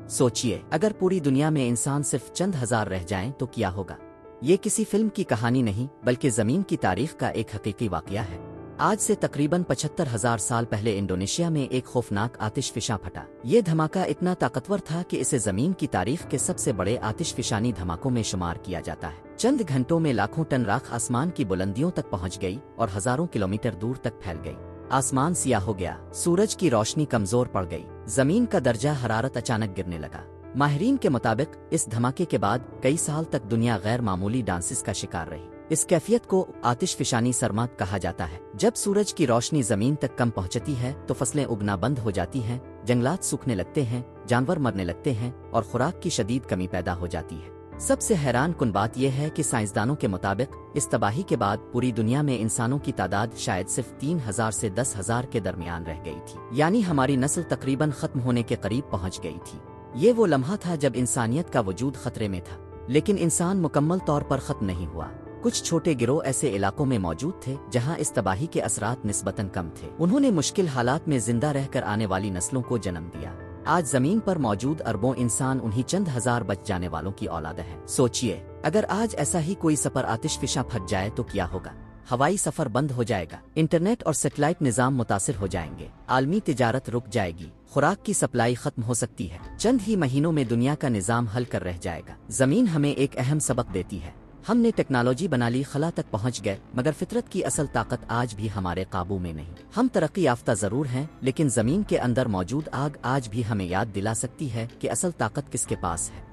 सोचिए, अगर पूरी दुनिया में इंसान सिर्फ चंद हजार रह जाएं तो क्या होगा। ये किसी फिल्म की कहानी नहीं, बल्कि जमीन की तारीख का एक हकीकी वाकया है। आज से तकरीबन 75,000 साल पहले इंडोनेशिया में एक खौफनाक आतिशफिशा फटा। ये धमाका इतना ताकतवर था कि इसे जमीन की तारीख के सबसे बड़े आतिशफिशानी धमाकों में शुमार किया जाता है। चंद घंटों में लाखों टन राख आसमान की बुलंदियों तक पहुंच गई और हजारों किलोमीटर दूर तक फैल गई। आसमान सियाह हो गया, सूरज की रोशनी कमजोर पड़ गई, जमीन का दर्जा हरारत अचानक गिरने लगा। माहिरीन के मुताबिक इस धमाके के बाद कई साल तक दुनिया गैर मामूली डांसिस का शिकार रही। इस कैफियत को आतिशफिशानी सरमाद कहा जाता है। जब सूरज की रोशनी जमीन तक कम पहुंचती है तो फसलें उगना बंद हो जाती हैं, जंगलात सूखने लगते हैं, जानवर मरने लगते हैं और खुराक की शदीद कमी पैदा हो जाती है। सबसे हैरान कुन बात यह है कि साइंसदानों के मुताबिक इस तबाही के बाद पूरी दुनिया में इंसानों की तादाद शायद सिर्फ 3,000 से 10,000 के दरमियान रह गई थी। यानी हमारी नस्ल तकरीबन खत्म होने के करीब पहुंच गई थी। ये वो लम्हा था जब इंसानियत का वजूद खतरे में था। लेकिन इंसान मुकम्मल तौर पर खत्म नहीं हुआ। कुछ छोटे गिरोह ऐसे इलाकों में मौजूद थे जहां इस तबाही के असरात निस्बतन कम थे। उन्होंने मुश्किल हालात में जिंदा रहकर आने वाली नस्लों को जन्म दिया। आज जमीन पर मौजूद अरबों इंसान उन्हीं चंद हजार बच जाने वालों की औलाद है। सोचिए, अगर आज ऐसा ही कोई सफर आतिशफिशा फट जाए तो क्या होगा। हवाई सफर बंद हो जाएगा, इंटरनेट और सैटेलाइट निजाम मुतासिर हो जाएंगे, आलमी तिजारत रुक जाएगी, खुराक की सप्लाई खत्म हो सकती है। चंद ही महीनों में दुनिया का निजाम हल कर रह जाएगा। जमीन हमें एक अहम सबक देती है। हमने टेक्नोलॉजी बना ली, खला तक पहुंच गए, मगर फितरत की असल ताकत आज भी हमारे काबू में नहीं। हम तरक्की याफ्ता जरूर हैं, लेकिन जमीन के अंदर मौजूद आग आज भी हमें याद दिला सकती है कि असल ताकत किसके पास है।